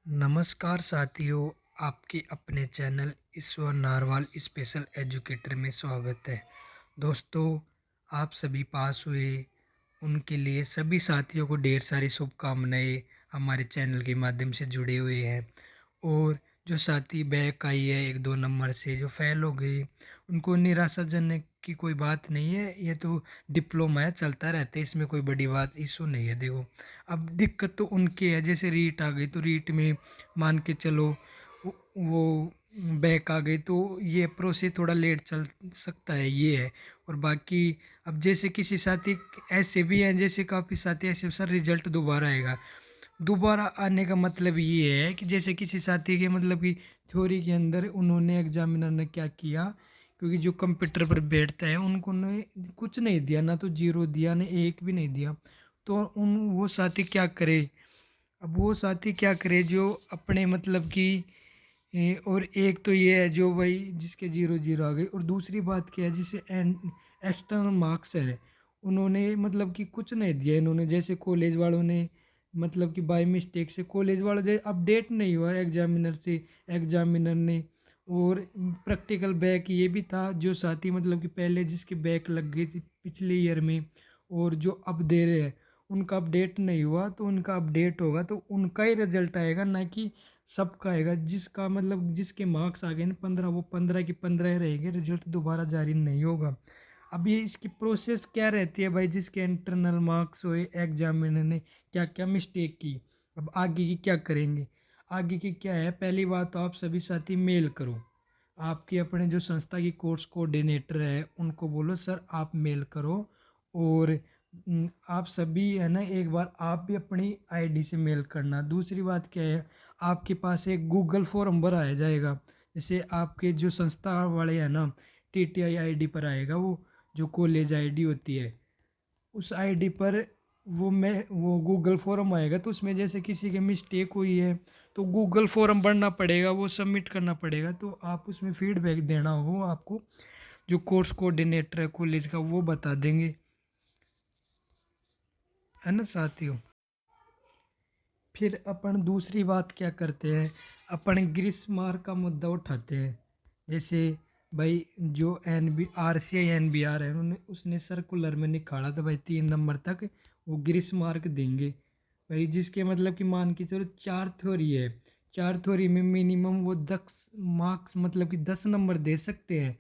नमस्कार साथियों, आपके अपने चैनल ईश्वर नारवाल स्पेशल एजुकेटर में स्वागत है। दोस्तों, आप सभी पास हुए उनके लिए सभी साथियों को ढेर सारी शुभकामनाएं हमारे चैनल के माध्यम से जुड़े हुए हैं। और जो साथी बैक आई है 1-2 नंबर से जो फेल हो गए, उनको निराशाजनक की कोई बात नहीं है। ये तो डिप्लोमा है, चलता रहता है, इसमें कोई बड़ी बात इशू नहीं है। देखो, अब दिक्कत तो उनकी है, जैसे रीट आ गई तो रीट में मान के चलो वो बैक आ गई तो ये प्रोसेस थोड़ा लेट चल सकता है, ये है। और बाकी अब जैसे किसी साथी ऐसे भी हैं, जैसे काफ़ी साथी ऐसे सर रिजल्ट दोबारा आएगा। दोबारा आने का मतलब ये है कि जैसे किसी साथी के मतलब कि थ्योरी के अंदर उन्होंने एग्जामिनर ने क्या किया, क्योंकि जो कंप्यूटर पर बैठता है उनको ने कुछ नहीं दिया, ना तो जीरो दिया ना एक भी नहीं दिया। तो उन वो साथी क्या करे? अब वो साथी क्या करे जो अपने मतलब कि और एक तो ये है जो भाई जिसके जीरो जीरो आ गई, और दूसरी बात क्या है जिसे एक्सटर्नल मार्क्स है, उन्होंने मतलब कि कुछ नहीं दिया इन्होंने। जैसे कॉलेज वालों ने मतलब कि बाय मिस्टेक से कॉलेज वालों से अपडेट नहीं हुआ एग्जामिनर से, एग्जामिनर ने। और प्रैक्टिकल बैक ये भी था, जो साथी मतलब कि पहले जिसकी बैक लग गई थी पिछले ईयर में और जो अब दे रहे हैं, उनका अपडेट नहीं हुआ, तो उनका अपडेट होगा तो उनका ही रिजल्ट आएगा, ना कि सबका आएगा। जिसका मतलब जिसके मार्क्स आ गए ना 15, वो 15 की 15 ही रहेंगे, रिजल्ट दोबारा जारी नहीं होगा। अब ये इसकी प्रोसेस क्या रहती है भाई, जिसके इंटरनल मार्क्स हुए एग्जामिनर ने क्या क्या मिस्टेक की, अब आगे की क्या करेंगे। आगे की क्या है, पहली बात तो आप सभी साथी मेल करो, आपके अपने जो संस्था की कोर्स कोऑर्डिनेटर है उनको बोलो सर आप मेल करो। और आप सभी है ना, एक बार आप भी अपनी आईडी से मेल करना। दूसरी बात क्या है, आपके पास एक गूगल फॉर्म भराया जाएगा, जैसे आपके जो संस्था वाले हैं ना, टीटीआई आईडी पर आएगा वो, जो कॉलेज आईडी होती है उस आईडी पर वो गूगल फॉर्म आएगा। तो उसमें जैसे किसी के मिस्टेक हुई है तो गूगल फॉर्म भरना पड़ेगा, वो सबमिट करना पड़ेगा, तो आप उसमें फीडबैक देना होगा, वो आपको जो कोर्स कोऑर्डिनेटर है कॉलेज का वो बता देंगे, है ना साथियों। फिर अपन दूसरी बात क्या करते हैं, अपन ग्रीष्मार का मुद्दा उठाते हैं। जैसे भाई जो N B R C I N B R है, उन्होंने उसने सर्कुलर में निकाला था भाई 3 नंबर तक वो ग्रीस मार्क देंगे भाई, जिसके मतलब कि मान के चलो 4 थ्योरी है, 4 थ्योरी में मिनिमम वो 10 मार्क्स मतलब कि 10 नंबर दे सकते हैं।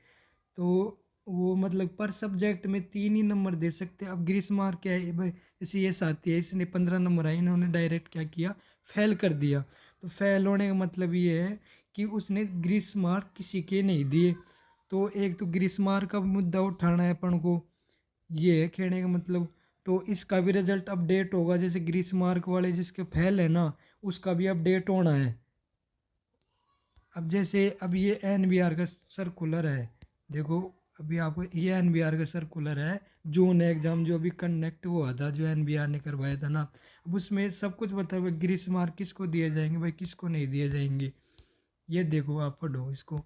तो वो मतलब पर सब्जेक्ट में 3 ही नंबर दे सकते हैं। अब ग्रीस मार्क क्या है भाई, जैसे ये साथी है इसने 15 नंबर आए, इन्होंने डायरेक्ट क्या किया, फेल कर दिया। तो फेल होने का मतलब ये है कि उसने ग्रीस मार्क किसी के नहीं दिए। तो एक तो ग्रीस मार्क का मुद्दा उठाना है अपन को, ये है कहने का मतलब। तो इसका भी रिजल्ट अपडेट होगा, जैसे ग्रीस मार्क वाले जिसके फेल है ना, उसका भी अपडेट होना है। अब जैसे अब ये एन बी आर का सर्कुलर है, देखो अभी आपको ये एन बी आर का सर्कुलर है, जून एग्जाम जो अभी कंडक्ट हुआ था, जो एन बी आर ने करवाया था ना, अब उसमें सब कुछ बता हुआ ग्रीस मार्क किसको दिए जाएंगे भाई, किसको नहीं दिए जाएंगे। ये देखो आप पढ़ो इसको,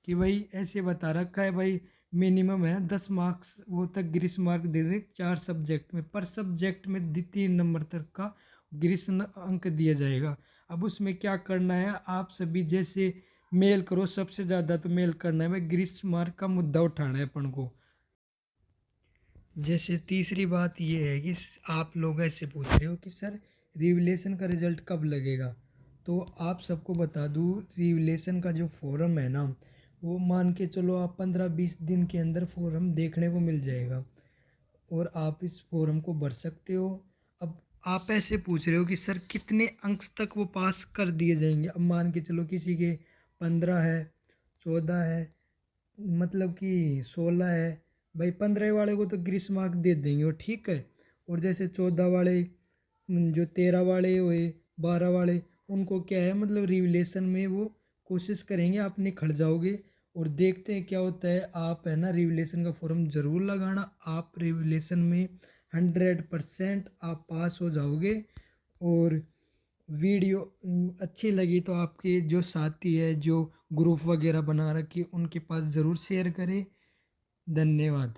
कि भाई ऐसे बता रखा है भाई, मिनिमम है 10 मार्क्स वो तक ग्रीस मार्क दे दे 4 सब्जेक्ट में, पर सब्जेक्ट में 3 नंबर तक का ग्रीस अंक दिया जाएगा। अब उसमें क्या करना है, आप सभी जैसे मेल करो, सबसे ज़्यादा तो मेल करना है भाई, ग्रीस मार्क का मुद्दा उठाना है अपन को। जैसे तीसरी बात ये है कि आप लोग ऐसे पूछ रहे हो कि सर रिवलेशन का रिजल्ट कब लगेगा। तो आप सबको बता दूँ, रिवलेशन का जो फॉरम है ना, वो मान के चलो आप 15-20 दिन के अंदर फॉरम देखने को मिल जाएगा, और आप इस फॉरम को भर सकते हो। अब आप ऐसे पूछ रहे हो कि सर कितने अंक तक वो पास कर दिए जाएंगे। अब मान के चलो किसी के 15 है, 14 है, मतलब कि 16 है, भाई 15 वाले को तो ग्रीस मार्क दे देंगे वो, ठीक है। और जैसे 14 वाले, जो 13 वाले हुए, 12 वाले, उनको क्या है मतलब रिवलेशन में वो कोशिश करेंगे, आप निखर जाओगे। और देखते हैं क्या होता है। आप है ना रिवलेशन का फॉर्म ज़रूर लगाना, आप रिवलेशन में 100% आप पास हो जाओगे। और वीडियो अच्छी लगी तो आपके जो साथी है, जो ग्रुप वगैरह बना रखी, उनके पास ज़रूर शेयर करें। धन्यवाद।